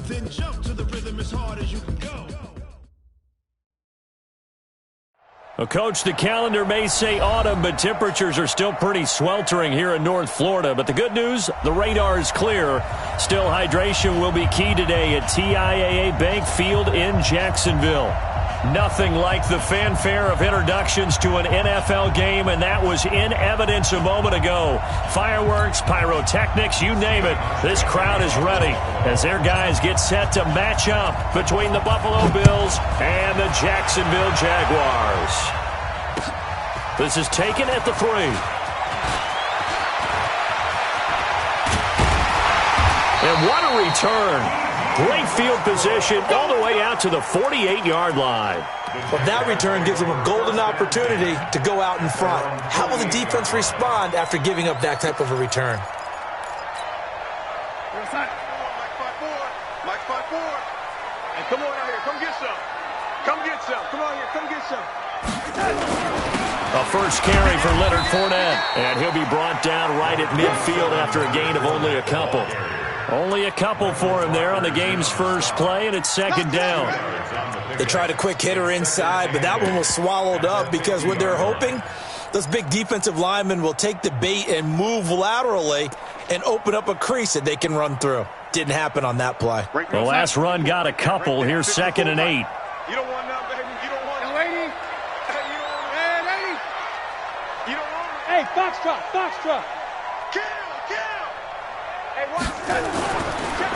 then jump to the rhythm as hard as you can go. Well, Coach, the calendar may say autumn, but temperatures are still pretty sweltering here in North Florida. But the good news, the radar is clear. Still, hydration will be key today at TIAA Bank Field in Jacksonville. Nothing like the fanfare of introductions to an NFL game, and that was in evidence a moment ago. Fireworks, pyrotechnics, you name it. This crowd is ready as their guys get set to match up between the Buffalo Bills and the Jacksonville Jaguars. This is taken at the 3. And what a return. Great field position all the way out to the 48-yard line. Well, that return gives them a golden opportunity to go out in front. How will the defense respond after giving up that type of a return? Mike 5-4. And come on out here. Come get some. Come get some. Come on here. Come get some. A first carry for Leonard Fournette. And he'll be brought down right at midfield after a gain of only a couple. Only a couple for him there on the game's first play, and it's second down. They tried a quick hitter inside, but that one was swallowed up because what they're hoping, those big defensive linemen will take the bait and move laterally and open up a crease that they can run through. Didn't happen on that play. The last run got a couple. Here's 2nd and 8. You don't want none, baby. You don't want lady. Hey, you don't want lady. You don't want Hey, Foxtrot. Kill.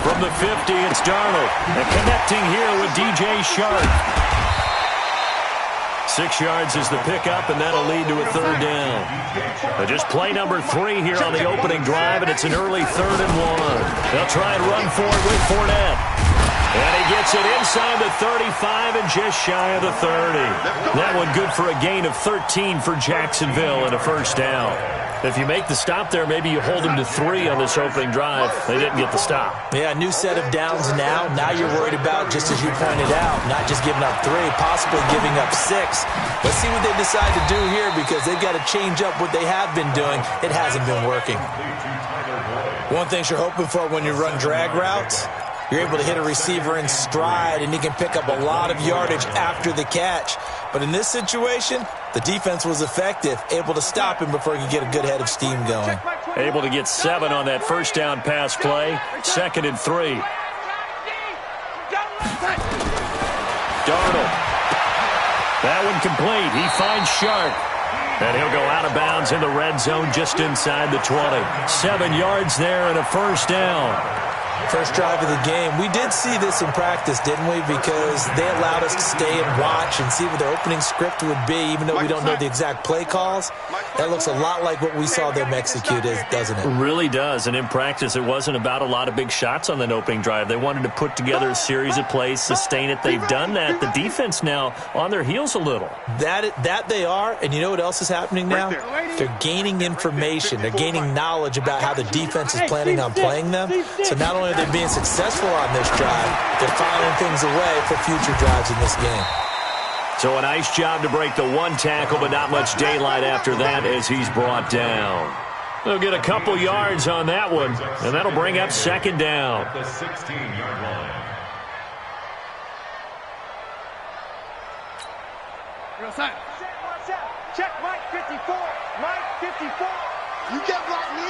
From the 50, it's Darnold. And connecting here with DJ Shark. 6 yards is the pickup, and that'll lead to a third down. Just play number 3 here on the opening drive, and it's an early 3rd and 1. They'll try and run for it with Fournette. And he gets it inside the 35 and just shy of the 30. That one good for a gain of 13 for Jacksonville and a first down. If you make the stop there, maybe you hold them to 3 on this opening drive. They didn't get the stop. Yeah, new set of downs now. Now you're worried about, just as you pointed out, not just giving up 3, possibly giving up 6. Let's see what they decide to do here because they've got to change up what they have been doing. It hasn't been working. One thing you're hoping for when you run drag routes, you're able to hit a receiver in stride, and he can pick up a lot of yardage after the catch. But in this situation, the defense was effective, able to stop him before he could get a good head of steam going. Able to get 7 on that first down pass play. 2nd and 3. Darnold. That one complete. He finds Shark. And he'll go out of bounds in the red zone just inside the 20. 7 yards there and a first down. First drive of the game. We did see this in practice, didn't we? Because they allowed us to stay and watch and see what their opening script would be, even though we don't know the exact play calls. That looks a lot like what we saw them execute, doesn't it? It really does. And in practice, it wasn't about a lot of big shots on that opening drive. They wanted to put together a series of plays, sustain it. They've done that. The defense now on their heels a little. That they are. And you know what else is happening now? They're gaining information. They're gaining knowledge about how the defense is planning on playing them. So not only are they being successful on this drive, they're filing things away for future drives in this game. So a nice job to break the 1 tackle, but not much daylight after that as he's brought down. They'll get a couple yards on that one, and that'll bring up 2nd down. The 16-yard line. Real side. Check Mike 54. Mike 54. You can't block me.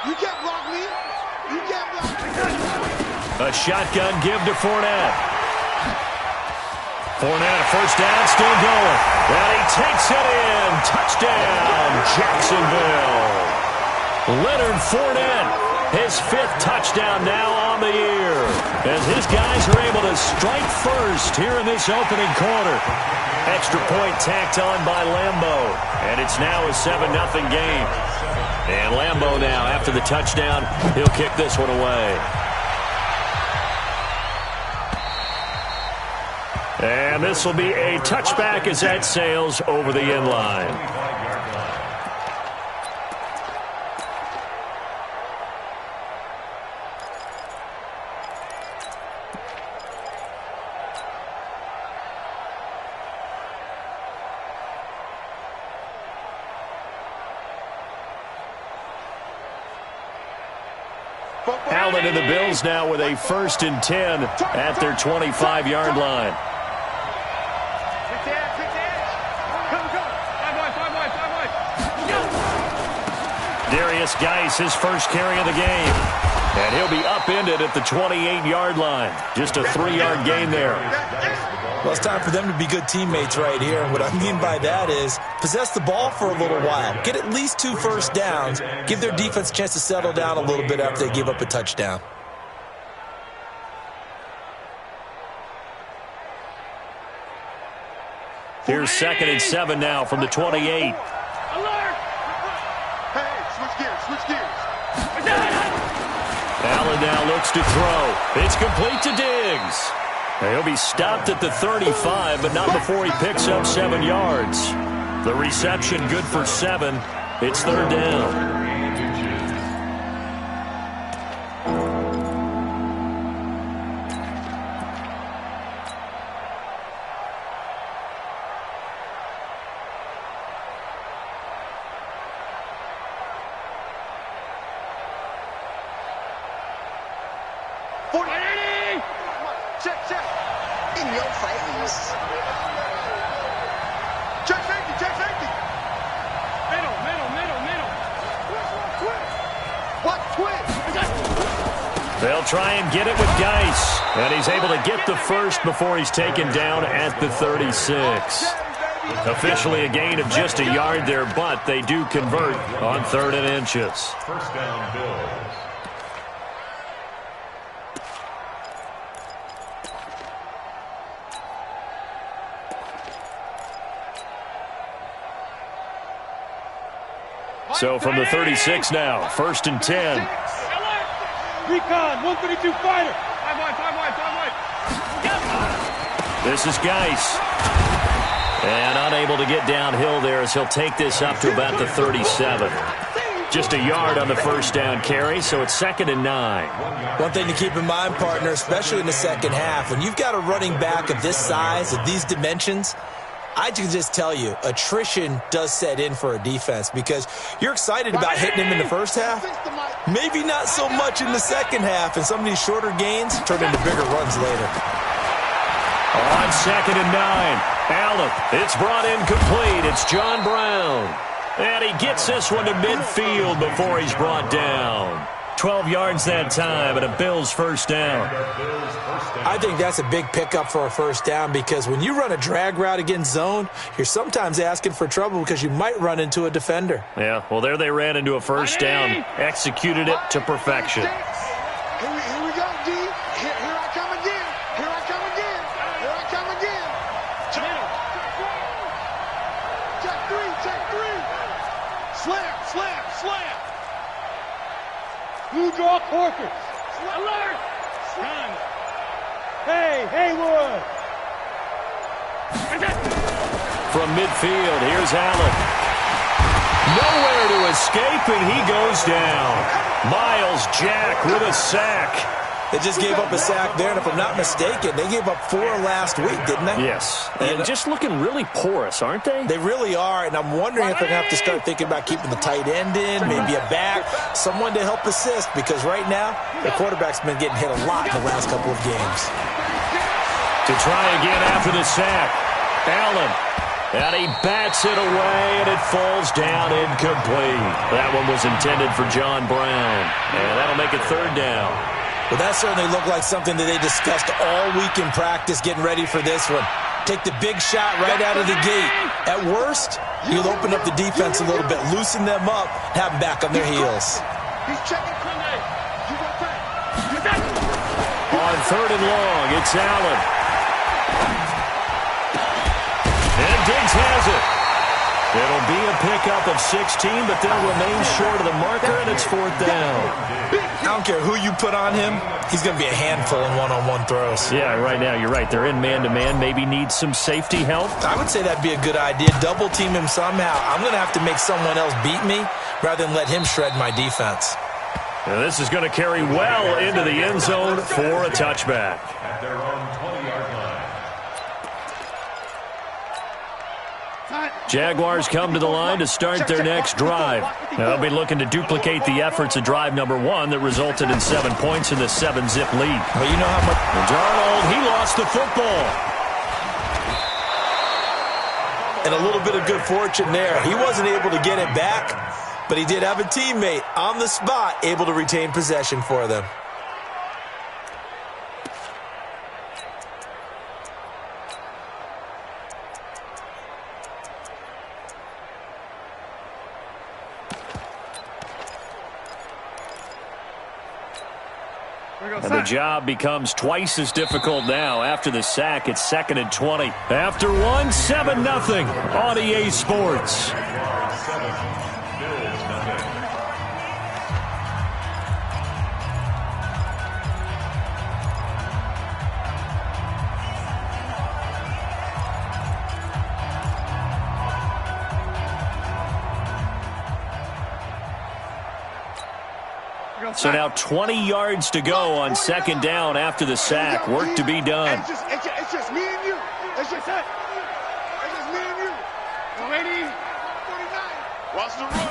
You can't block me. You can't block me. A shotgun give to Fournette. Fournette, a first down, still going. And he takes it in. Touchdown, Jacksonville. Leonard Fournette, his 5th touchdown now on the year. As his guys are able to strike first here in this opening quarter. Extra point tacked on by Lambeau. And it's now a 7-0 game. And Lambeau now, after the touchdown, he'll kick this one away. And this will be a touchback as that sails over the end line. Allen and the Bills now with a 1st and 10 at their 25-yard line. Darius Geis, his first carry of the game. And he'll be upended at the 28-yard line. Just a 3-yard gain there. Well, it's time for them to be good teammates right here. What I mean by that is possess the ball for a little while. Get at least 2 first downs. Give their defense a chance to settle down a little bit after they give up a touchdown. Here's 2nd and 7 now from the 28. Allen now looks to throw. It's complete to Diggs. He'll be stopped at the 35, but not before he picks up 7 yards. The reception good for 7. It's 3rd down. They'll try and get it with Geis. And he's able to get the first before he's taken down at the 36. Officially a gain of just a yard there, but they do convert on 3rd and inches. 1st down, Bills. So from the 36 now, 1st and 10. Recon, 132 fighter. 5 wide. This is Geis. And unable to get downhill there as he'll take this up to about the 37. Just a yard on the 1st down carry, so it's 2nd and 9. One thing to keep in mind, partner, especially in the second half, when you've got a running back of this size, of these dimensions, I can just tell you, attrition does set in for a defense because you're excited about hitting him in the first half. Maybe not so much in the second half, and some of these shorter gains turn into bigger runs later. On 2nd and 9, Allen, it's brought in complete. It's John Brown. And he gets this one to midfield before he's brought down. 12 yards that time, and a Bills 1st down. I think that's a big pickup for a 1st down because when you run a drag route against zone, you're sometimes asking for trouble because you might run into a defender. Yeah, well, there they ran into a 1st down. Executed it to perfection. Here we go, D. Here I come again. Here I come again. Here I come again. Check 3. Slam. Blue draw Corker. Alert. Run. Hey, Haywood. From midfield, here's Allen. Nowhere to escape, and he goes down. Miles Jack with a sack. They just gave up a sack there, and if I'm not mistaken, they gave up 4 last week, didn't they? Yes. And just looking really porous, aren't they? They really are, and I'm wondering if they're going to have to start thinking about keeping the tight end in, maybe a back, someone to help assist, because right now, the quarterback's been getting hit a lot in the last couple of games. To try again after the sack, Allen. And he bats it away, and it falls down incomplete. That one was intended for John Brown, and that'll make it 3rd down. Well, that certainly looked like something that they discussed all week in practice getting ready for this one. Take the big shot right out of the gate. At worst, you'll open up the defense a little bit, loosen them up, have them back on their heels. He's checking Sunday. On 3rd and long, it's Allen. And Diggs has it. It'll be a pickup of 16, but they'll remain short of the marker, and it's 4th down. I don't care who you put on him, he's going to be a handful in one-on-one throws. Yeah, right now, you're right. They're in man-to-man. Maybe needs some safety help. I would say that'd be a good idea. Double team him somehow. I'm going to have to make someone else beat me rather than let him shred my defense. And this is going to carry well into the end zone for a touchback. At their own 20-yard line. Jaguars come to the line to start their next drive. They'll be looking to duplicate the efforts of drive number 1 that resulted in 7 points in the 7-zip lead. Well, you know how much... Darnold, he lost the football. And a little bit of good fortune there. He wasn't able to get it back, but he did have a teammate on the spot able to retain possession for them. And the job becomes twice as difficult now. After the sack, it's 2nd and 20. After 1, 7-0 on EA Sports. So now 20 yards to go on 2nd down after the sack. Work to be done. It's just me and you. It's just me and you. 180, 49. Watch the run.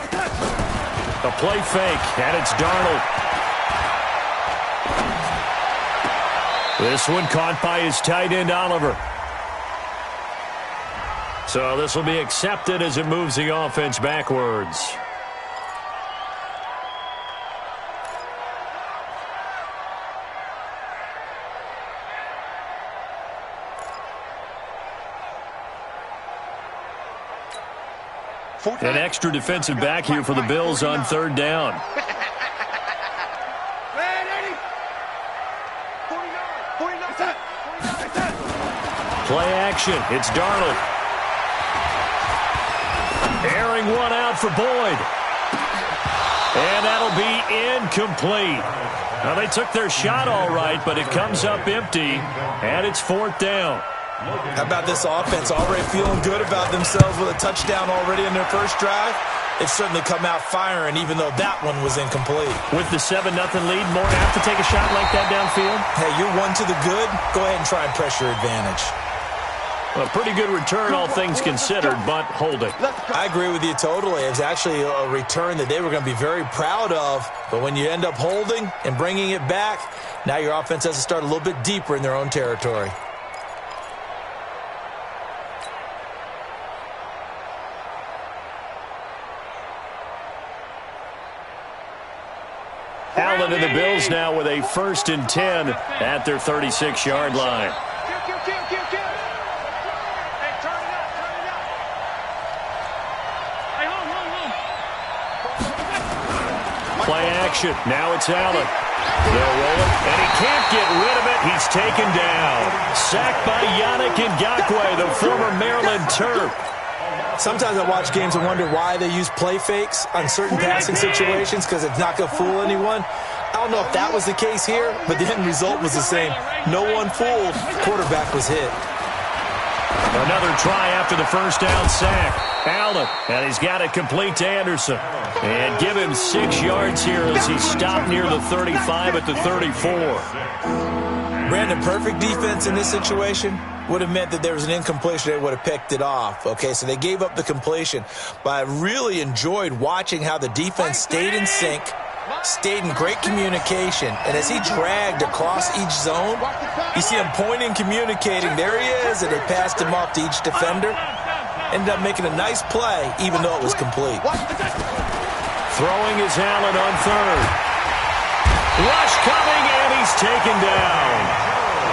A play fake, and it's Darnold. This one caught by his tight end, Oliver. So this will be accepted as it moves the offense backwards. An extra defensive back here for the Bills on 3rd down. Play action. It's Darnold. Airing one out for Boyd. And that'll be incomplete. Now, they took their shot all right, but it comes up empty, and it's 4th down. How about this offense already feeling good about themselves with a touchdown already in their first drive? It's certainly come out firing, even though that one was incomplete. With the 7-0 lead, more apt to take a shot like that downfield? Hey, you're 1 to the good. Go ahead and try and press your advantage. A pretty good return, all things considered, but hold it. I agree with you totally. It's actually a return that they were going to be very proud of. But when you end up holding and bringing it back, now your offense has to start a little bit deeper in their own territory. Allen and the Bills now with a 1st and 10 at their 36-yard line. Play action. Now it's Allen. They'll roll it, and he can't get rid of it. He's taken down. Sacked by Yannick Ngakoue, the former Maryland Terp. Sometimes I watch games and wonder why they use play fakes on certain passing situations, because it's not going to fool anyone. I don't know if that was the case here, but the end result was the same. No one fooled. Quarterback was hit. Another try after the 1st down sack. Allen, and he's got it complete to Anderson. And give him 6 yards here as he stopped near the 35 at the 34. Brandon, perfect defense in this situation would have meant that there was an incompletion. They would have picked it off. Okay, so they gave up the completion. But I really enjoyed watching how the defense stayed in sync, stayed in great communication. And as he dragged across each zone, you see him pointing, communicating. There he is, and they passed him off to each defender. Ended up making a nice play, even though it was complete. Throwing is Allen on 3rd. Rush coming, and he's taken down.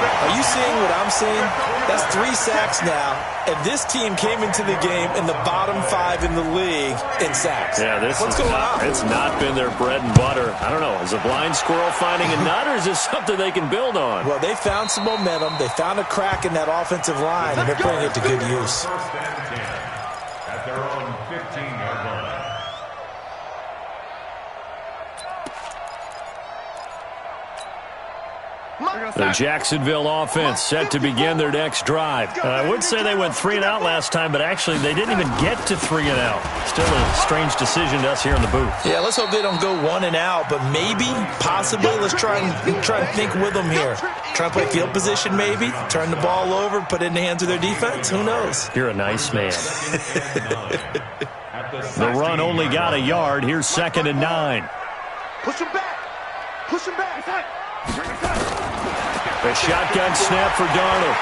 Are you seeing what I'm seeing? That's 3 sacks now, and this team came into the game in the bottom 5 in the league in sacks. Yeah, What's going on? It's not been their bread and butter. I don't know. Is a blind squirrel finding a nut, or is this something they can build on? Well, they found some momentum. They found a crack in that offensive line, and they're putting it to good use. At their own 15-yard line. The Jacksonville offense set to begin their next drive. I would say they went 3 and out last time, but actually they didn't even get to 3 and out. Still a strange decision to us here in the booth. Yeah, let's hope they don't go 1 and out, but maybe, possibly, let's try and think with them here. Try and play field position maybe, turn the ball over, put it in the hands of their defense. Who knows? You're a nice man. The run only got a yard. Here's 2nd and 9. Push him back. Push him back. A shotgun snap for Darnold.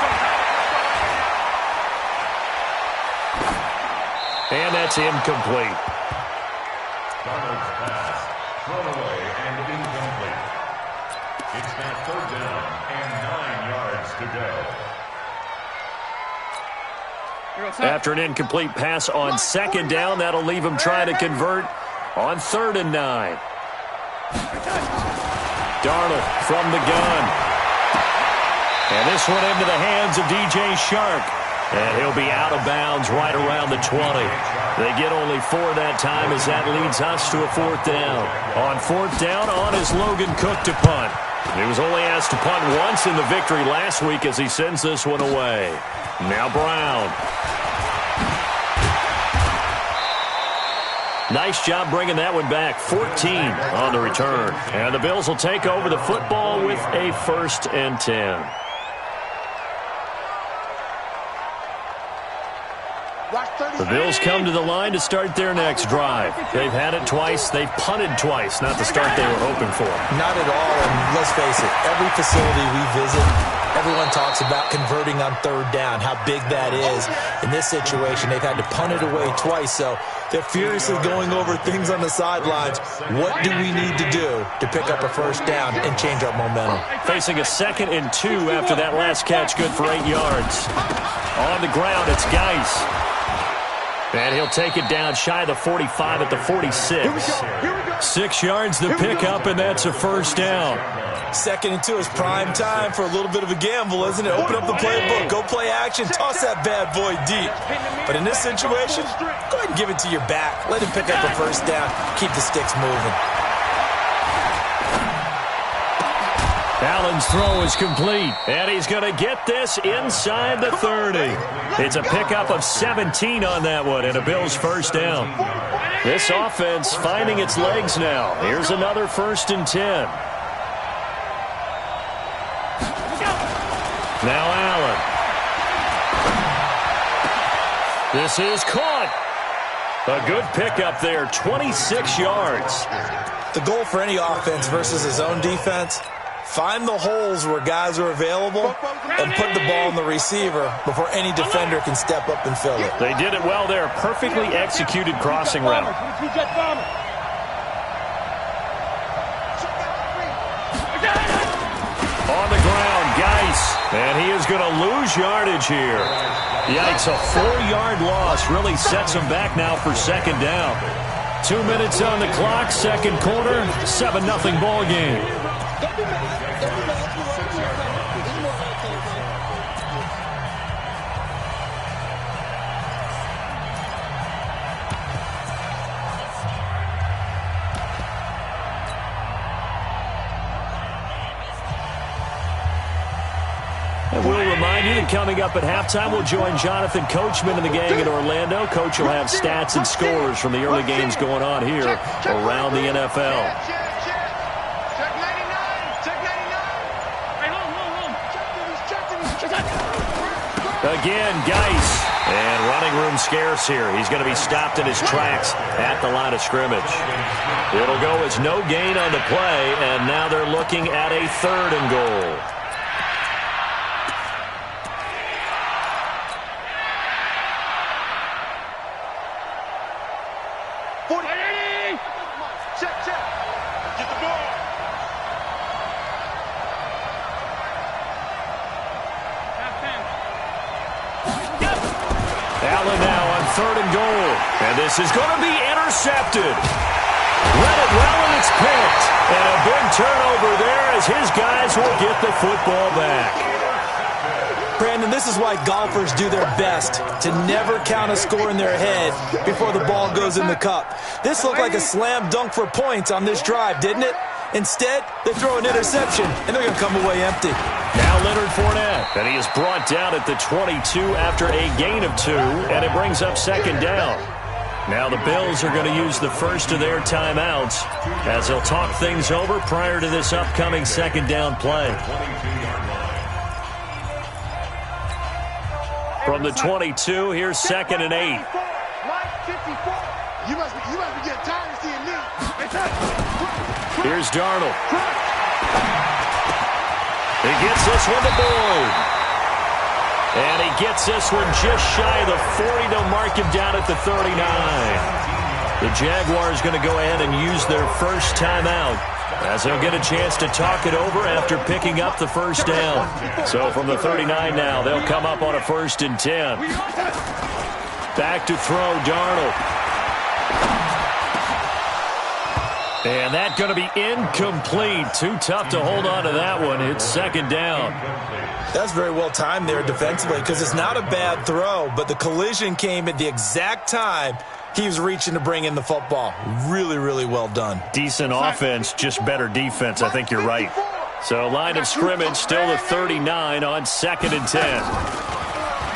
And that's incomplete. Darnold's pass, thrown away and incomplete. It's now 3rd down and 9 yards to go. After an incomplete pass on 2nd down, that'll leave him trying to convert on 3rd and 9. Darnold from the gun. And this one into the hands of DJ Shark. And he'll be out of bounds right around the 20. They get only 4 that time as that leads us to a 4th down. On 4th down, on is Logan Cook to punt. He was only asked to punt once in the victory last week as he sends this one away. Now Brown. Nice job bringing that one back. 14 on the return. And the Bills will take over the football with a 1st and 10. The Bills come to the line to start their next drive. They've had it twice. They've punted twice. Not the start they were hoping for. Not at all, and let's face it, every facility we visit, everyone talks about converting on 3rd down, how big that is. In this situation, they've had to punt it away twice, so they're furiously going over things on the sidelines. What do we need to do to pick up a 1st down and change our momentum? Facing a 2nd and 2 after that last catch, good for 8 yards. On the ground, it's Geis. And he'll take it down shy of the 45 at the 46. 6 yards the pickup, and that's a 1st down. 2nd and 2 is prime time for a little bit of a gamble, isn't it? Open up the playbook, go play action, toss that bad boy deep. But in this situation, go ahead and give it to your back. Let him pick up a 1st down, keep the sticks moving. Allen's throw is complete, and he's going to get this inside the 30. It's a pickup of 17 on that one, and a Bills 1st down. This offense finding its legs now. Here's another 1st and 10. Now Allen. This is caught. A good pickup there, 26 yards. The goal for any offense versus his own defense, find the holes where guys are available and put the ball in the receiver before any defender can step up and fill it. They did it well there. Perfectly executed crossing route. On the ground, Geis. And he is going to lose yardage here. Yikes, a 4-yard loss really sets him back now for 2nd down. 2 minutes on the clock, 2nd quarter, 7-0 ball game. And we'll remind you that coming up at halftime, we'll join Jonathan Coachman and the gang in Orlando. Coach will have stats and scores from the early games going on here around the NFL. Again, Geis. And running room scarce here. He's going to be stopped in his tracks at the line of scrimmage. It'll go as no gain on the play, and now they're looking at a 3rd and goal. Allen now on 3rd and goal. And this is going to be intercepted. Read it well, and it's picked. And a big turnover there as his guys will get the football back. Brandon, this is why golfers do their best to never count a score in their head before the ball goes in the cup. This looked like a slam dunk for points on this drive, didn't it? Instead, they throw an interception, and they're going to come away empty. Now Leonard Fournette, and he is brought down at the 22 after a gain of 2, and it brings up second down. Now the Bills are going to use the first of their timeouts as they'll talk things over prior to this upcoming second down play. From the 22, here's 2nd and 8. You must be getting tired of seeing me. Here's Darnold. He gets this one to Boyd. And he gets this one just shy of the 40. They'll mark him down at the 39. The Jaguars going to go ahead and use their first timeout as they'll get a chance to talk it over after picking up the first down. So from the 39 now, they'll come up on a 1st and 10. Back to throw, Darnold. And that's going to be incomplete. Too tough to hold on to that one. It's second down. That's very well timed there defensively because it's not a bad throw, but the collision came at the exact time he was reaching to bring in the football. Really, really well done. Decent offense, just better defense. I think you're right. So line of scrimmage, still the 39 on 2nd and 10.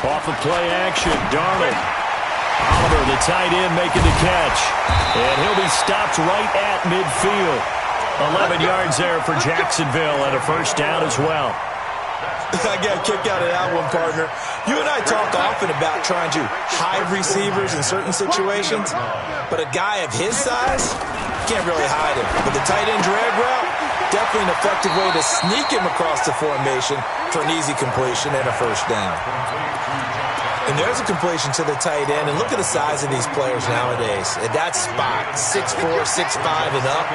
Off of play action, Darnold. Oliver, the tight end, making the catch. And he'll be stopped right at midfield. 11 yards there for Jacksonville and a first down as well. I got a kick out of that one, partner. You and I talk often about trying to hide receivers in certain situations, but a guy of his size can't really hide him. But the tight end drag route, definitely an effective way to sneak him across the formation for an easy completion and a first down. And there's a completion to the tight end. And look at the size of these players nowadays. At that spot, 6'4", 6'5", and up.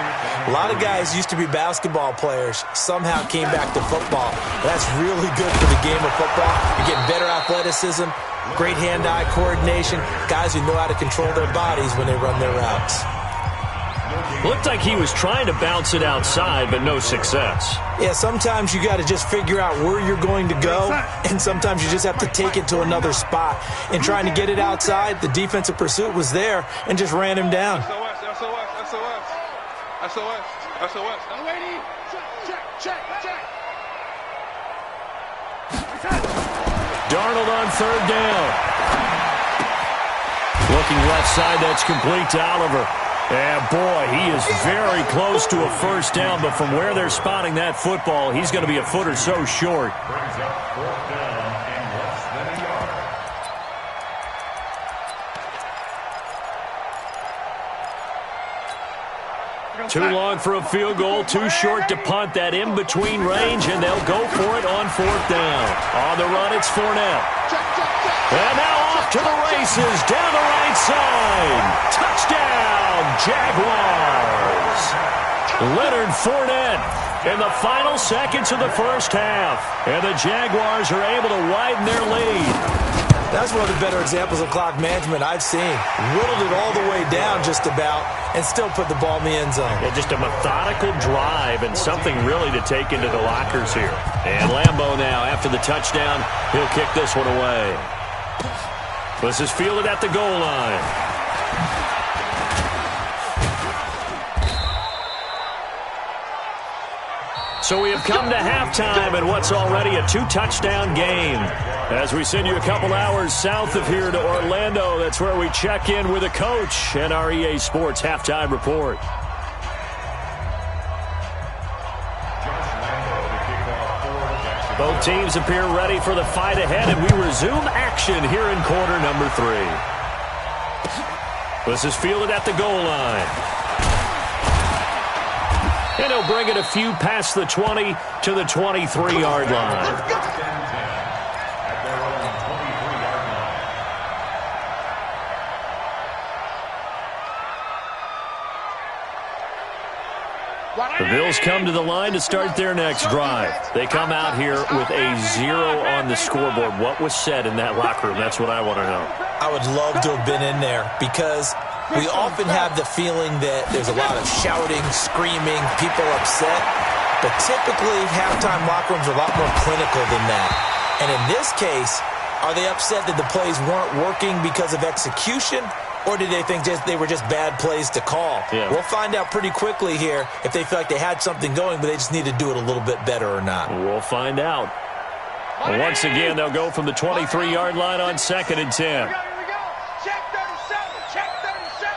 A lot of guys used to be basketball players, somehow came back to football. That's really good for the game of football. You're getting better athleticism, great hand-eye coordination, guys who know how to control their bodies when they run their routes. Looked like he was trying to bounce it outside, but no success. Yeah, sometimes you got to just figure out where you're going to go, and sometimes you just have to take it to another spot. And trying to get it outside, the defensive pursuit was there and just ran him down. SOS. Check. Darnold on 3rd down. Looking left side, that's complete to Oliver. And, boy, he is very close to a first down, but from where they're spotting that football, he's going to be a foot or so short. Brings up 4th down and less than a yard. Too long for a field goal, too short to punt. That in-between range, and they'll go for it on 4th down. On the run, it's Fournette. And now off to the races, down the right side. Touchdown, Jaguars. Leonard Fournette in the final seconds of the first half. And the Jaguars are able to widen their lead. That's one of the better examples of clock management I've seen. Whittled it all the way down just about and still put the ball in the end zone. Yeah, just a methodical drive and something really to take into the lockers here. And Lambeau now, after the touchdown, he'll kick this one away. This is fielded at the goal line. So we have come to halftime in what's already a 2-touchdown game. As we send you a couple hours south of here to Orlando, that's where we check in with a coach and our EA Sports halftime report. Both teams appear ready for the fight ahead, and we resume action here in quarter number 3. This is fielded at the goal line. And he'll bring it a few past the 20 to the 23-yard line. The Bills come to the line to start their next drive. They come out here with a 0 on the scoreboard. What was said in that locker room? That's what I want to know. I would love to have been in there because we often have the feeling that there's a lot of shouting, screaming, people upset. But typically, halftime locker rooms are a lot more clinical than that. And in this case, are they upset that the plays weren't working because of execution? Or did they think they were just bad plays to call? Yeah. We'll find out pretty quickly here if they feel like they had something going, but they just need to do it a little bit better or not. We'll find out. And once again, they'll go from the 23-yard line on 2nd and 10. Here we go. Check 37. Check 37.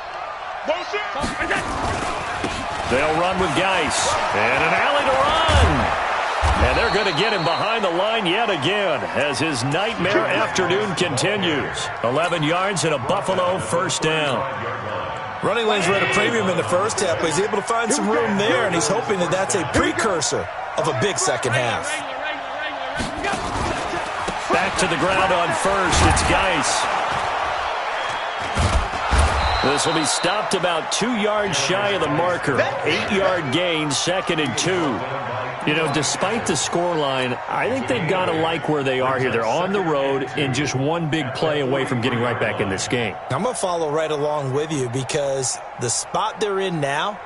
They'll run with Geis. And an alley to run. And they're going to get him behind the line yet again as his nightmare afternoon continues. 11 yards and a Buffalo first down. Running lanes were at a premium in the first half, but he's able to find some room there, and he's hoping that that's a precursor of a big second half. Back to the ground on first. It's Geis. This will be stopped about 2 yards shy of the marker. 8-yard gain, 2nd and 2. You know, despite the scoreline, I think they've got to like where they are here. They're on the road and just one big play away from getting right back in this game. I'm going to follow right along with you because the spot they're in now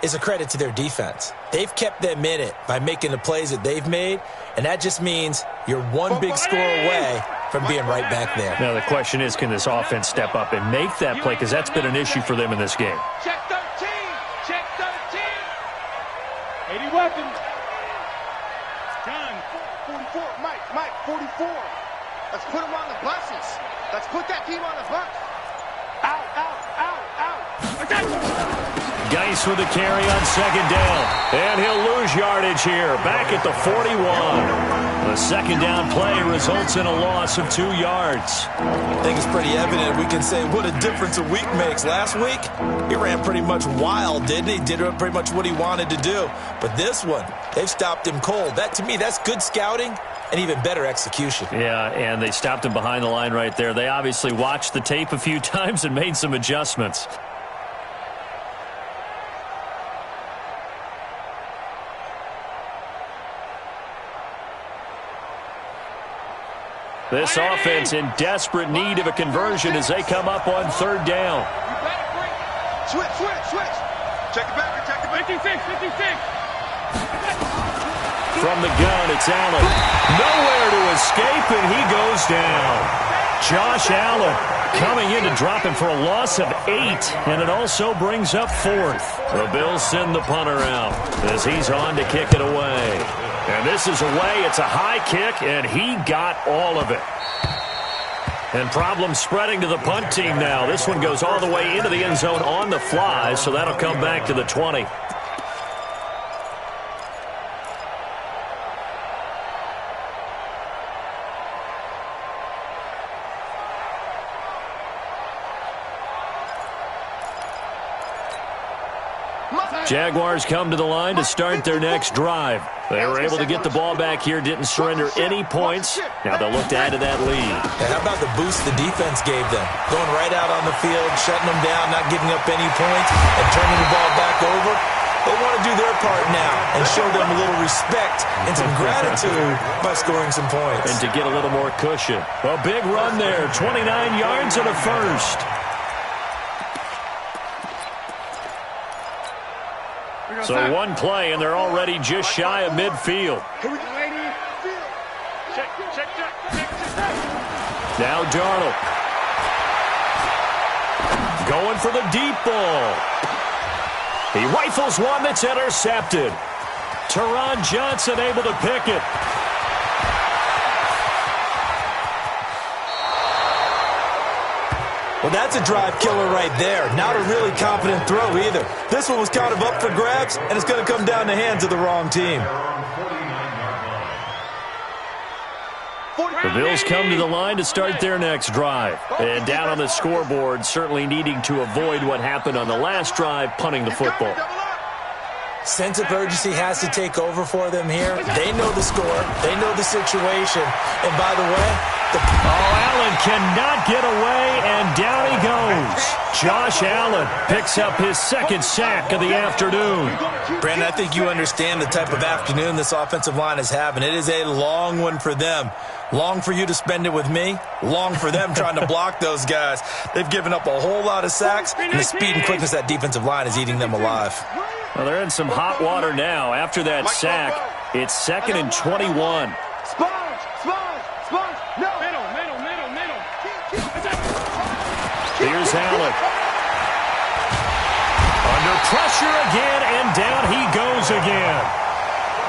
is a credit to their defense. They've kept them in it by making the plays that they've made, and that just means you're one big score away from being right back there. Now, the question is, can this offense step up and make that play? Because that's been an issue for them in this game. Check 13. Check 13. 80 weapons. John, 44. Mike, 44. Let's put him on the buses. Let's put that team on the bus. Out. Geis with the carry on 2nd down. And he'll lose yardage here. Back at the 41. The 2nd down play results in a loss of 2 yards. I think it's pretty evident. We can say what a difference a week makes. Last week, he ran pretty much wild, didn't he? Did pretty much what he wanted to do. But this one, they've stopped him cold. That, to me, that's good scouting and even better execution. Yeah, and they stopped him behind the line right there. They obviously watched the tape a few times and made some adjustments. This offense in desperate need of a conversion as they come up on 3rd down. Switch. Check it back. 56. From the gun, it's Allen. Nowhere to escape, and he goes down. Josh Allen coming in to drop him for a loss of 8, and it also brings up 4th. The Bills send the punter out as he's on to kick it away. And this is away. It's a high kick, and he got all of it. And problems spreading to the punt team now. This one goes all the way into the end zone on the fly, so that'll come back to the 20. Jaguars come to the line to start their next drive. They were able to get the ball back here, didn't surrender any points. Now they'll look to add to that lead. And how about the boost the defense gave them? Going right out on the field, shutting them down, not giving up any points, and turning the ball back over. They want to do their part now and show them a little respect and some gratitude by scoring some points. And to get a little more cushion. A big run there, 29 yards and a first. So one play, and they're already just shy of midfield. Check. Now Darnold. Going for the deep ball. He rifles one that's intercepted. Teron Johnson able to pick it. Well, that's a drive killer right there. Not a really confident throw either. This one was kind of up for grabs, and it's going to come down the hands of the wrong team. The Bills come to the line to start their next drive. And down on the scoreboard, certainly needing to avoid what happened on the last drive, punting the football. Sense of urgency has to take over for them here. They know the score. They know the situation. And by the way, Allen cannot get away, and down he goes. Josh Allen picks up his 2nd sack of the afternoon. Brandon, I think you understand the type of afternoon this offensive line is having. It is a long one for them. Long for you to spend it with me. Long for them trying to block those guys. They've given up a whole lot of sacks, and the speed and quickness of that defensive line is eating them alive. Well, they're in some hot water now. After that sack, it's 2nd and 21. Sponge. No. Here's is Allen. Under pressure again, and down he goes again.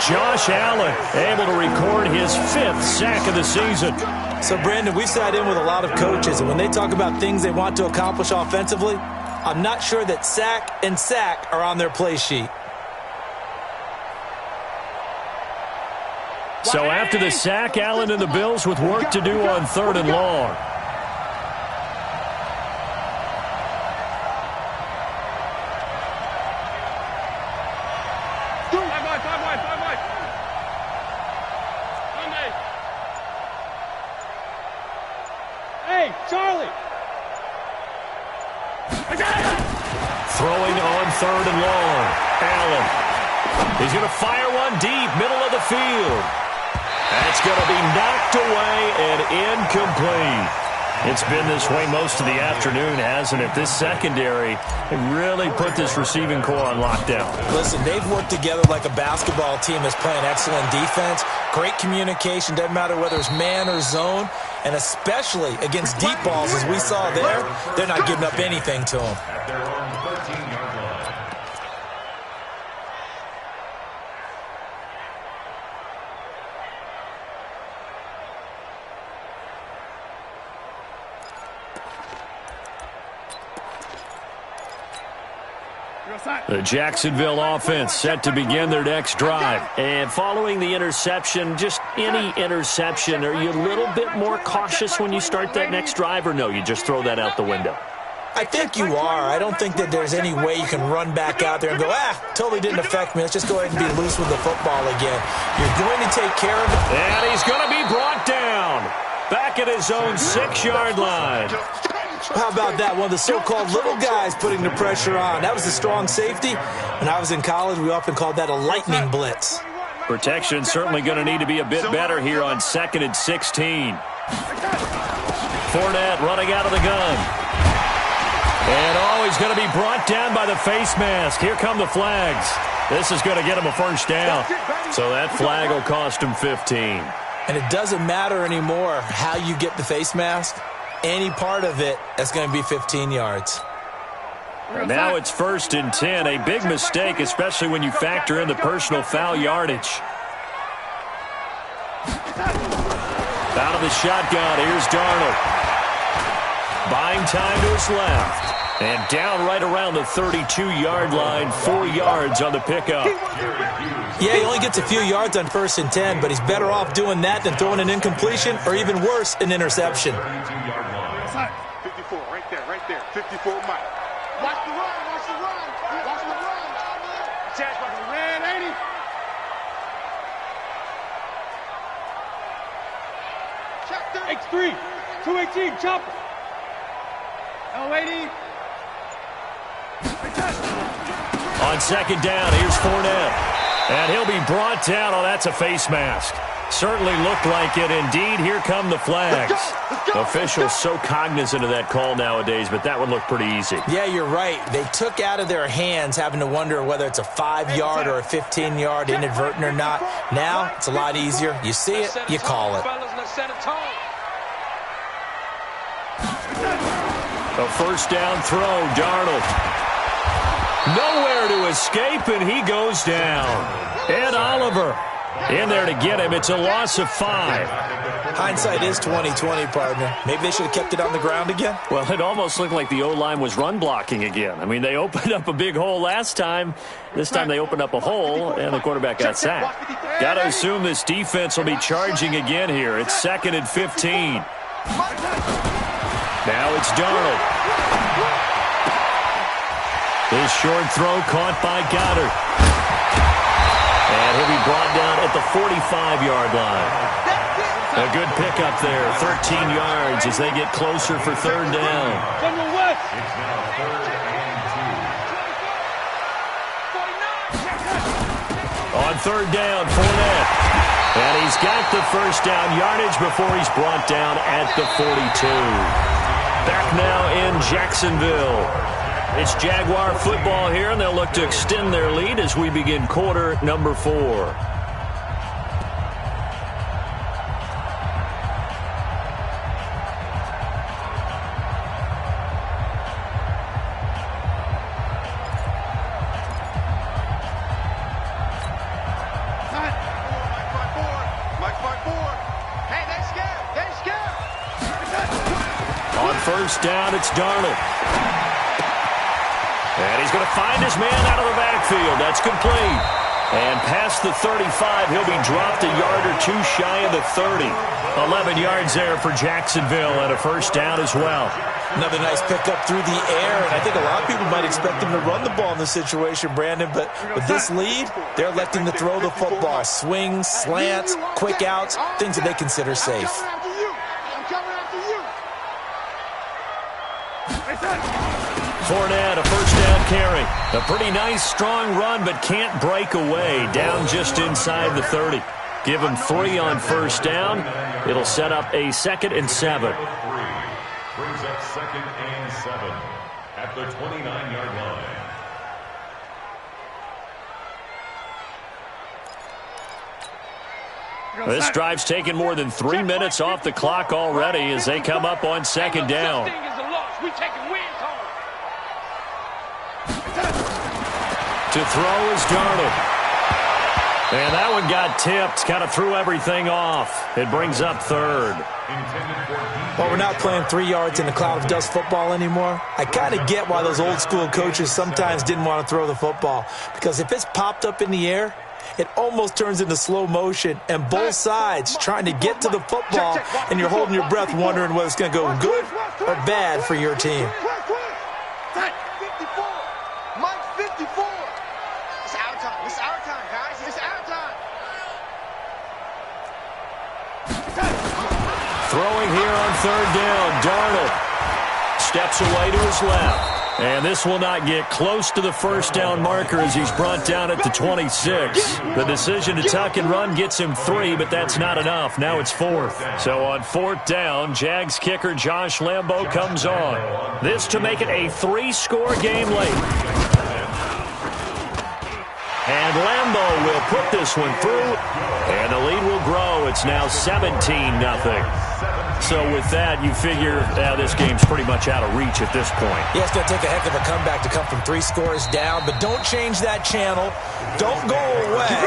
Josh Allen able to record his 5th sack of the season. So, Brandon, we've sat in with a lot of coaches, and when they talk about things they want to accomplish offensively, I'm not sure that sack and sack are on their play sheet. So after the sack, Allen and the Bills with work to do on 3rd and long. Hey, Charlie! Throwing on 3rd and long. Allen. He's going to fire one deep, middle of the field. That's going to be knocked away and incomplete. It's been this way most of the afternoon, hasn't it? This secondary really put this receiving core on lockdown. Listen, they've worked together like a basketball team that's playing excellent defense. Great communication, doesn't matter whether it's man or zone. And especially against deep balls, as we saw there, they're not giving up anything to them. At their own 13-yard line. The Jacksonville offense set to begin their next drive. And following the interception, just any interception, are you a little bit more cautious when you start that next drive, or no, you just throw that out the window? I think you are. I don't think that there's any way you can run back out there and go, totally didn't affect me. Let's just go ahead and be loose with the football again. You're going to take care of it. And he's going to be brought down. Back at his own 6-yard line. How about that? One of the so-called little guys putting the pressure on. That was a strong safety. When I was in college, we often called that a lightning blitz. Protection certainly going to need to be a bit better here on 2nd and 16. Fournette running out of the gun. And, he's going to be brought down by the face mask. Here come the flags. This is going to get him a first down. So that flag will cost him 15. And it doesn't matter anymore how you get the face mask. Any part of it, that's going to be 15 yards. And now it's 1st and 10. A big mistake, especially when you factor in the personal foul yardage. Out of the shotgun, here's Darnold. Buying time to his left. And down right around the 32-yard line, 4 yards on the pickup. Yeah, he only gets a few yards on 1st and 10, but he's better off doing that than throwing an incompletion or even worse, an interception. 54, right there. 54, Mike. Watch the run, watch the run. Watch the run. Chance like a ran, ain't he? Check 3, 218, chopper. L80. On 2nd down, here's Fournette. And he'll be brought down. Oh, that's a face mask. Certainly looked like it. Indeed, here come the flags. Officials so cognizant of that call nowadays, but that would look pretty easy. Yeah, you're right. They took out of their hands having to wonder whether it's a 5-yard or a 15-yard inadvertent or not. Now, it's a lot easier. You see it, you call it. A first down throw, Darnold. Nowhere to escape, and he goes down. Ed Oliver in there to get him. It's a loss of 5. Hindsight is 20/20, partner. Maybe they should have kept it on the ground again. Well, it almost looked like the O-line was run blocking again. I mean, they opened up a big hole last time. This time they opened up a hole, and the quarterback got sacked. Got to assume this defense will be charging again here. It's 2nd and 15. Now it's Darnold. His short throw caught by Goddard. And he'll be brought down at the 45-yard line. A good pickup there, 13 yards as they get closer for 3rd down. General West. It's now 3rd and 2. On 3rd down, Fournette. And he's got the first down yardage before he's brought down at the 42. Back now in Jacksonville. It's Jaguar football here, and they'll look to extend their lead as we begin quarter number 4. first down. It's Darnold. And he's going to find his man out of the backfield. That's complete. And past the 35, he'll be dropped a yard or two shy of the 30. 11 yards there for Jacksonville and a first down as well. Another nice pickup through the air, and I think a lot of people might expect him to run the ball in this situation, Brandon, but with this lead, they're electing to throw the football. Swings, slants, quick outs, things that they consider safe. Fournette, a first down carry. A pretty nice, strong run, but can't break away. Down just inside the 30. Give him 3 on first down. It'll set up a 2nd and 7. Brings up 2nd and 7 at the 29-yard line. This drive's taken more than 3 minutes off the clock already as they come up on 2nd down. To throw is Darnold. And that one got tipped, kind of threw everything off. It brings up 3rd. Well, we're not playing 3 yards in a cloud of dust football anymore. I kind of get why those old school coaches sometimes didn't want to throw the football. Because if it's popped up in the air, it almost turns into slow motion, and both sides trying to get to the football, and you're holding your breath wondering whether it's going to go good or bad for your team. 54. Mike 54. It's our time. It's our time, guys. It's our time. Throwing here on 3rd down, Darnold steps away to his left. And this will not get close to the first down marker as he's brought down at the 26. The decision to tuck and run gets him 3, but that's not enough. Now it's 4th. So on 4th down, Jags kicker Josh Lambo comes on. This to make it a 3-score game late. And Lambo will put this one through, and the lead will grow. It's now 17-0. So with that, you figure this game's pretty much out of reach at this point. Yeah, it's going to take a heck of a comeback to come from 3 scores down, but don't change that channel. Don't go away.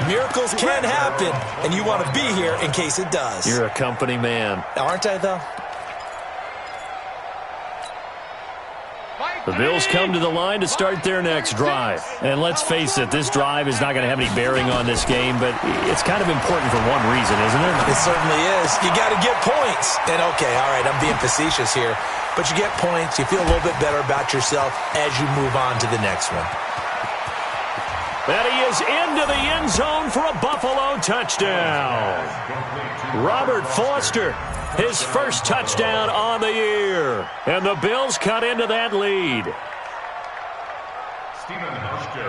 Miracles can happen, and you want to be here in case it does. You're a company man. Aren't I, though? The Bills come to the line to start their next drive. And let's face it, this drive is not going to have any bearing on this game, but it's kind of important for one reason, isn't it? It certainly is. You got to get points. And, okay, all right, I'm being facetious here, but you get points. You feel a little bit better about yourself as you move on to the next one. And he is into the end zone for a Buffalo touchdown. Robert Foster, his first touchdown on the year. And the Bills cut into that lead.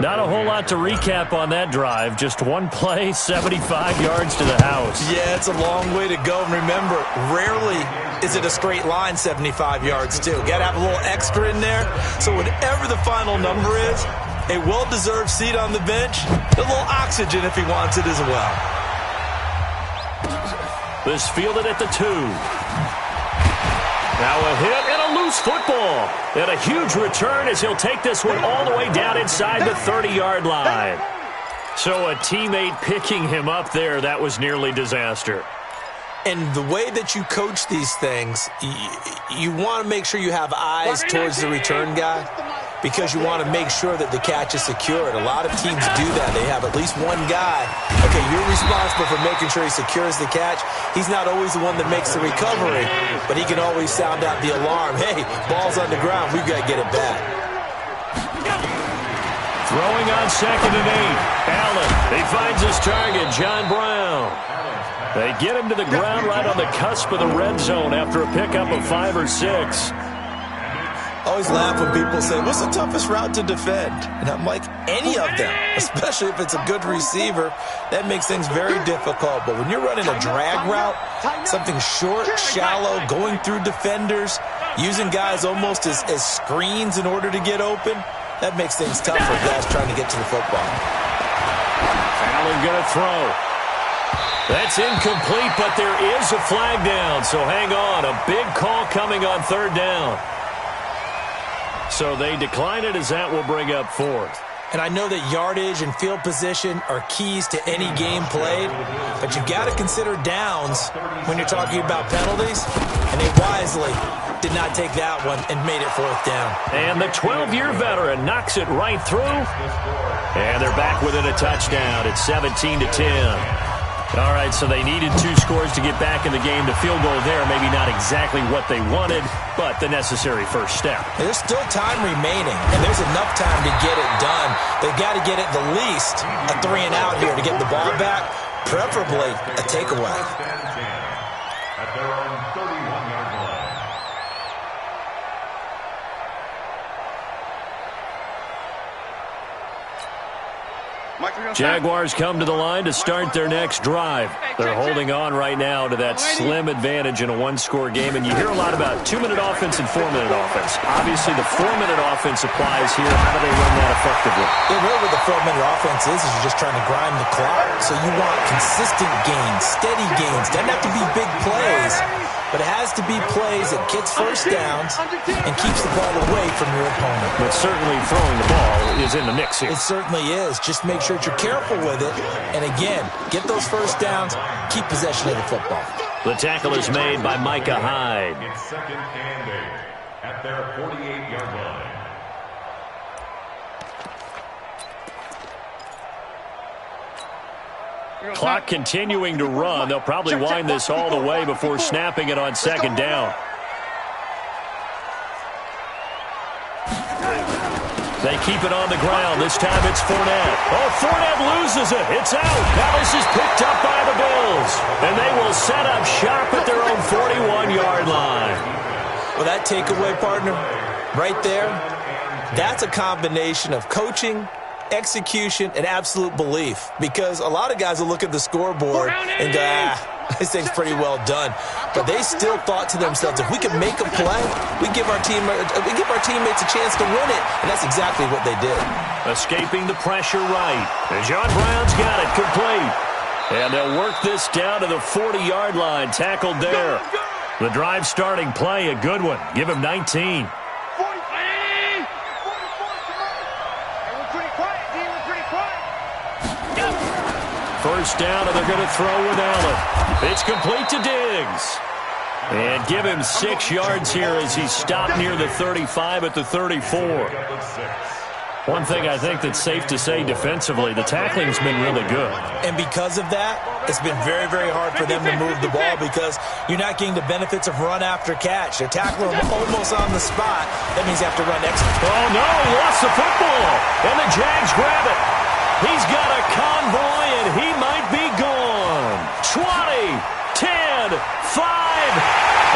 Not a whole lot to recap on that drive. Just one play, 75 yards to the house. Yeah, it's a long way to go. And remember, rarely is it a straight line 75 yards, too. Got to have a little extra in there. So whatever the final number is, a well-deserved seat on the bench, a little oxygen if he wants it as well. This fielded at the 2. Now a hit and a loose football. And a huge return as he'll take this one all the way down inside the 30-yard line. So a teammate picking him up there, that was nearly disaster. And the way that you coach these things, you want to make sure you have eyes towards the return guy because you want to make sure that the catch is secured. A lot of teams do that. They have at least one guy. Okay, you're responsible for making sure he secures the catch. He's not always the one that makes the recovery, but he can always sound out the alarm. Hey, ball's on the ground. We've got to get it back. Throwing on 2nd and 8. Allen, he finds his target, John Brown. They get him to the ground right on the cusp of the red zone after a pickup of 5 or 6. I always laugh when people say, what's the toughest route to defend? And I'm like, any of them, especially if it's a good receiver. That makes things very difficult. But when you're running a drag route, something short, shallow, going through defenders, using guys almost as screens in order to get open, that makes things tough for guys trying to get to the football. Allen going to throw. That's incomplete, but there is a flag down, so hang on. A big call coming on 3rd down. So they decline it as that will bring up 4th. And I know that yardage and field position are keys to any game played, but you've got to consider downs when you're talking about penalties, and they wisely did not take that one and made it 4th down. And the 12-year veteran knocks it right through, and they're back within a touchdown. It's 17-10. All right, so they needed 2 scores to get back in the game. The field goal there, maybe not exactly what they wanted, but the necessary first step. There's still time remaining, and there's enough time to get it done. They've got to get at the least a 3-and-out here to get the ball back, preferably a takeaway. At their own 31-yard line. Jaguars come to the line to start their next drive. They're holding on right now to that slim advantage in a 1-score game, and you hear a lot about 2-minute offense and 4-minute offense. Obviously, the 4-minute offense applies here. How do they run that effectively? Yeah, really what the 4-minute offense is you're just trying to grind the clock. So you want consistent gains, steady gains. Doesn't have to be big plays, but it has to be plays that gets first downs and keeps the ball away from your opponent. But certainly throwing the ball is in the mix here. It certainly is. Just make sure that you're careful with it. And again, get those first downs, keep possession of the football. The tackle is made by Micah Hyde. It's 2nd and 8 at their 48-yard line. Clock continuing to run. They'll probably wind this all the way before snapping it on 2nd down. They keep it on the ground. This time it's Fournette. Oh, Fournette loses it. It's out. Now this is picked up by the Bills. And they will set up shop at their own 41-yard line. Well, that takeaway, partner, right there, that's a combination of coaching, execution, and absolute belief. Because a lot of guys will look at the scoreboard and go, this thing's pretty well done. But they still thought to themselves, if we can make a play, we give our teammates a chance to win it. And that's exactly what they did. Escaping the pressure right. And John Brown's got it complete. And they'll work this down to the 40-yard line. Tackled there. The drive starting play, a good one. Give him 19. First down, and they're going to throw with Allen. It's complete to Diggs. And give him 6 yards here as he stopped near the 35 at the 34. One thing I think that's safe to say defensively, the tackling's been really good. And because of that, it's been very, very hard for them to move the ball because you're not getting the benefits of run after catch. They're tackling him almost on the spot. That means you have to run extra. Oh, no, he lost the football. And the Jags grab it. He's got a convoy, and he might be gone. 20, 10, 5.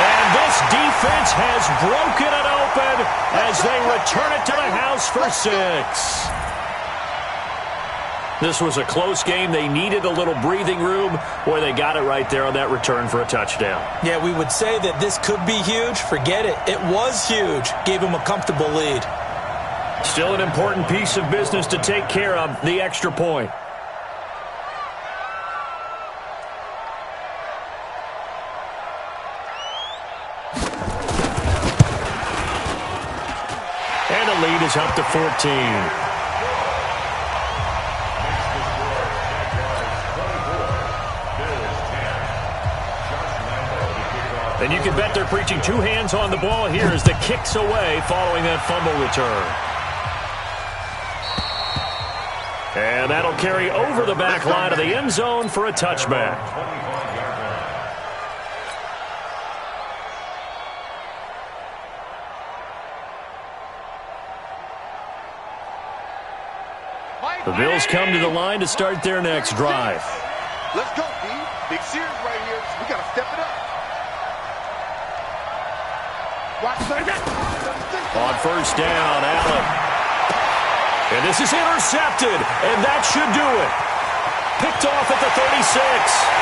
And this defense has broken it open as they return it to the house for 6. This was a close game. They needed a little breathing room. Boy, they got it right there on that return for a touchdown. Yeah, we would say that this could be huge. Forget it. It was huge. Gave him a comfortable lead. Still an important piece of business to take care of, the extra point. And the lead is up to 14. And you can bet they're preaching 2 hands on the ball here as the kick's away following that fumble return. And that'll carry over the back line of the end zone for a touchback. The Bills come to the line to start their next drive. Let's go, D. Big series right here. We got to step it up. On first down, Allen. And this is intercepted, and that should do it. Picked off at the 36,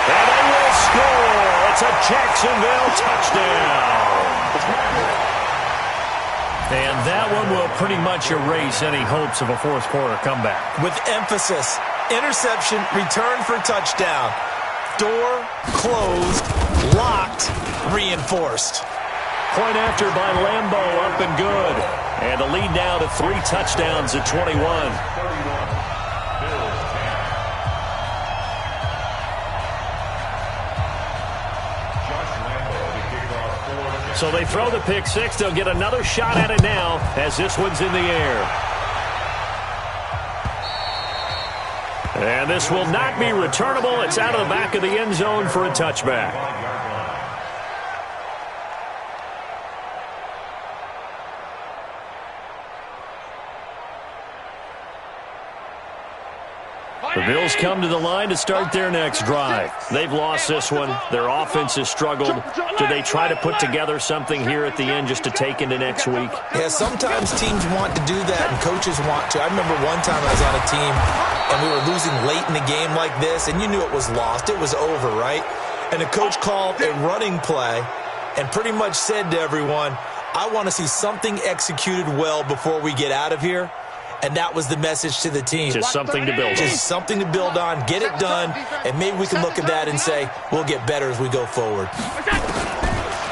and they will score. It's a Jacksonville touchdown. And that one will pretty much erase any hopes of a fourth-quarter comeback. With emphasis, interception, return for touchdown. Door closed, locked, reinforced. Point after by Lambeau, up and good. And the lead now to 3 touchdowns at 21. So they throw the pick six. They'll get another shot at it now as this one's in the air. And this will not be returnable. It's out of the back of the end zone for a touchback. The Bills come to the line to start their next drive. They've lost this one. Their offense has struggled. Do they try to put together something here at the end just to take into next week? Yeah, sometimes teams want to do that and coaches want to. I remember one time I was on a team and we were losing late in the game like this, and you knew it was lost. It was over, right? And the coach called a running play and pretty much said to everyone, I want to see something executed well before we get out of here. And that was the message to the team. Just something to build on. Just something to build on, get it done, and maybe we can look at that and say, we'll get better as we go forward.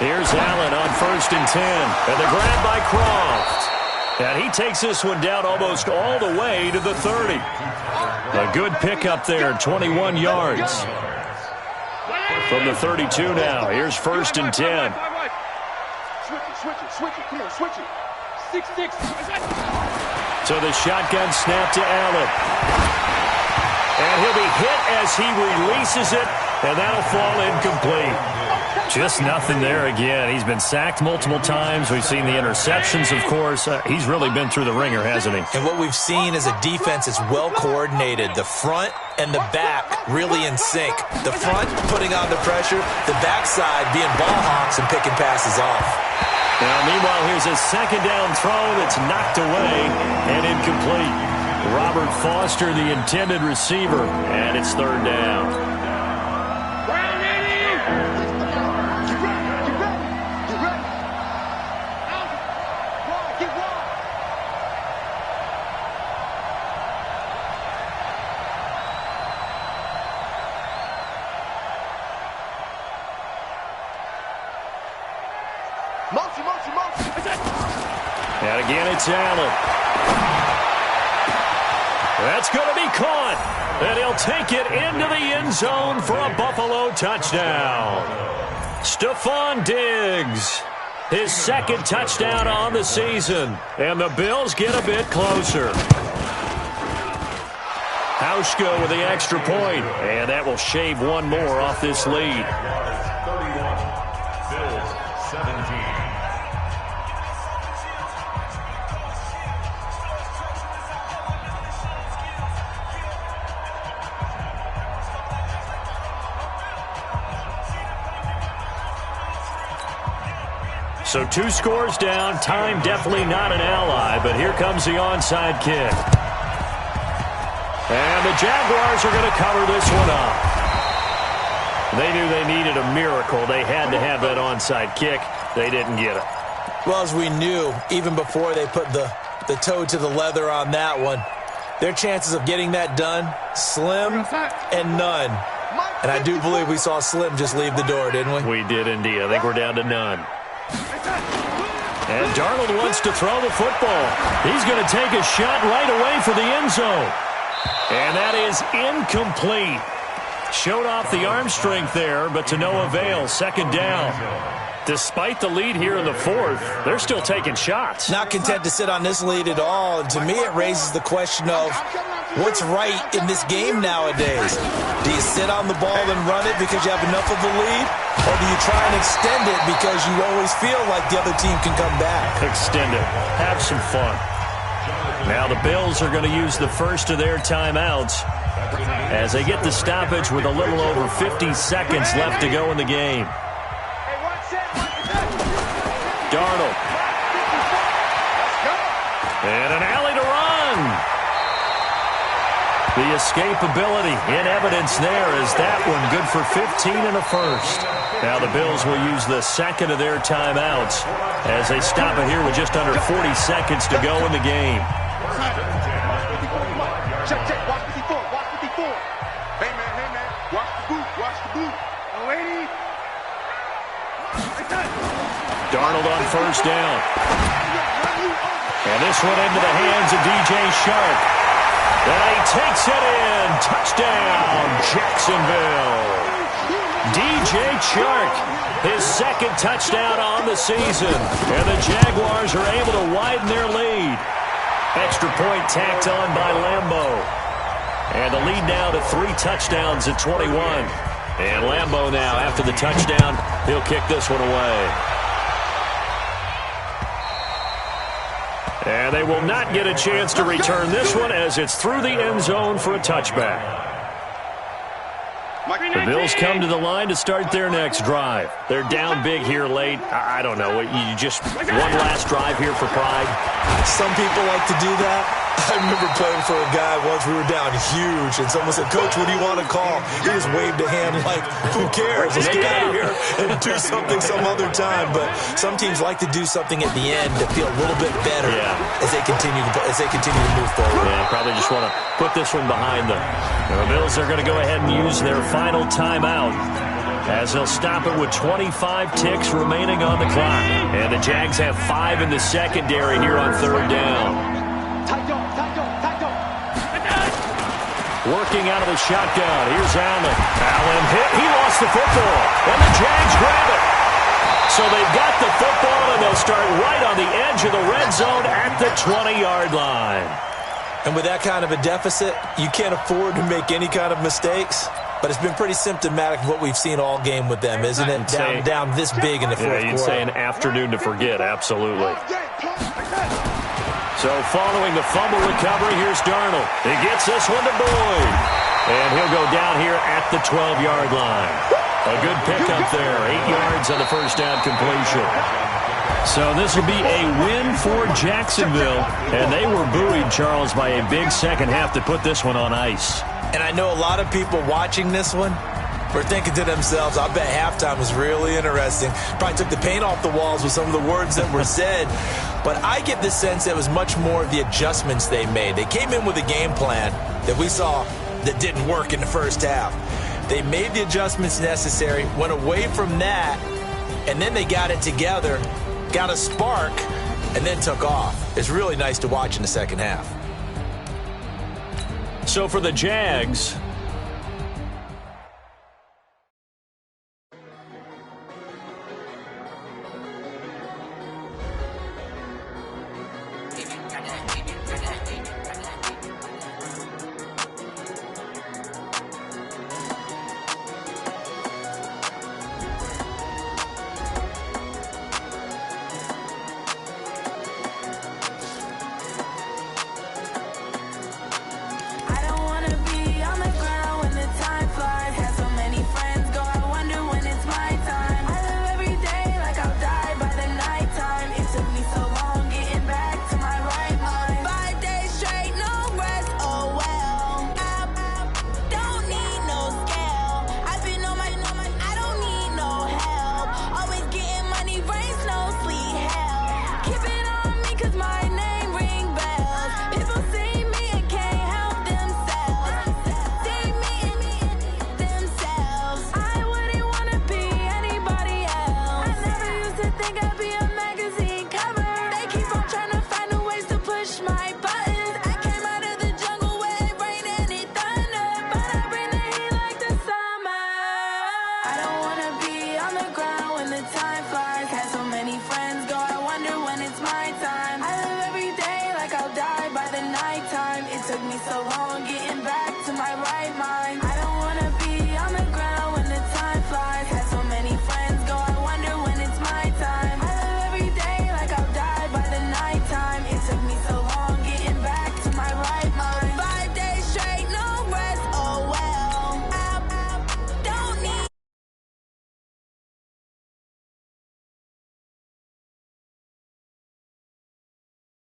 Here's Allen on 1st and 10. And the grab by Croft. And he takes this one down almost all the way to the 30. A good pickup there, 21 yards. From the 32 now. Here's 1st and 10. Switch it. Come on, switch it. 6-6. So the shotgun snap to Allen. And he'll be hit as he releases it, and that'll fall incomplete. Just nothing there again. He's been sacked multiple times. We've seen the interceptions, of course. He's really been through the ringer, hasn't he? And what we've seen is a defense that's well coordinated. The front and the back really in sync. The front putting on the pressure, the backside being ball hawks and picking passes off. Now, meanwhile, here's a second down throw that's knocked away and incomplete. Robert Foster, the intended receiver, and it's 3rd down. Get ready. Get wide. Motion. And again, it's Allen. That's going to be caught. And he'll take it into the end zone for a Buffalo touchdown. Stephon Diggs, his 2nd touchdown on the season. And the Bills get a bit closer. Hauschka with the extra point. And that will shave one more off this lead. 31. Bills 17. So 2 scores down. Time definitely not an ally, but here comes the onside kick. And the Jaguars are going to cover this one up. They knew they needed a miracle. They had to have that onside kick. They didn't get it. Well, as we knew, even before they put the toe to the leather on that one, their chances of getting that done, slim and none. And I do believe we saw Slim just leave the door, didn't we? We did indeed. I think we're down to none. And Darnold wants to throw the football. He's going to take a shot right away for the end zone. And that is incomplete. Showed off the arm strength there, but to no avail. 2nd down. Despite the lead here in the 4th, they're still taking shots. Not content to sit on this lead at all. And to me, it raises the question of what's right in this game nowadays. Do you sit on the ball and run it because you have enough of a lead? Or do you try and extend it because you always feel like the other team can come back? Extend it. Have some fun. Now the Bills are going to use the first of their timeouts as they get the stoppage with a little over 50 seconds left to go in the game. Darnold. And an alley to run. The escapability in evidence there is that one good for 15 and a first. Now the Bills will use the 2nd of their timeouts as they stop it here with just under 40 seconds to go in the game. Check. Watch 54. Hey, man. Watch the boot. Oh, lady. Darnold on 1st down. And this one into the hands of DJ Shark. And he takes it in. Touchdown, Jacksonville. DJ Shark his second touchdown on the season. And the Jaguars are able to widen their lead. Extra point tacked on by Lambo. And the lead now to 3 touchdowns at 21. And Lambo now, after the touchdown, he'll kick this one away. And they will not get a chance to return this one as it's through the end zone for a touchback. The Bills come to the line to start their next drive. They're down big here late. I don't know. You just one last drive here for pride? Some people like to do that. I remember playing for a guy once. We were down huge, and someone said, "Coach, what do you want to call?" He just waved a hand like, "Who cares? Let's get out of here and do something some other time." But some teams like to do something at the end to feel a little bit better as they continue to move forward. Yeah, probably just want to put this one behind them. The Bills are going to go ahead and use their final timeout as they'll stop it with 25 ticks remaining on the clock. And the Jags have 5 in the secondary here on third down. Working out of the shotgun. Here's Allen. Allen hit. He lost the football. And the Jags grab it. So they've got the football, and they'll start right on the edge of the red zone at the 20-yard line. And with that kind of a deficit, you can't afford to make any kind of mistakes. But it's been pretty symptomatic of what we've seen all game with them, isn't it? Down this big in the fourth quarter. You'd say an afternoon to forget, absolutely. So following the fumble recovery, here's Darnold. He gets this one to Boyd. And he'll go down here at the 12-yard line. A good pickup there. 8 yards on the first down completion. So this will be a win for Jacksonville. And they were buoyed, Charles, by a big second half to put this one on ice. And I know a lot of people watching this one were thinking to themselves, I bet halftime was really interesting. Probably took the paint off the walls with some of the words that were said. But I get the sense that it was much more of the adjustments they made. They came in with a game plan that we saw that didn't work in the first half. They made the adjustments necessary, went away from that, and then they got it together, got a spark, and then took off. It's really nice to watch in the second half. So for the Jags, took me so long getting back to my right mind. I don't wanna be on the ground when the time flies. Had so many friends go, I wonder when it's my time. I live every day like I'll die by the nighttime. It took me so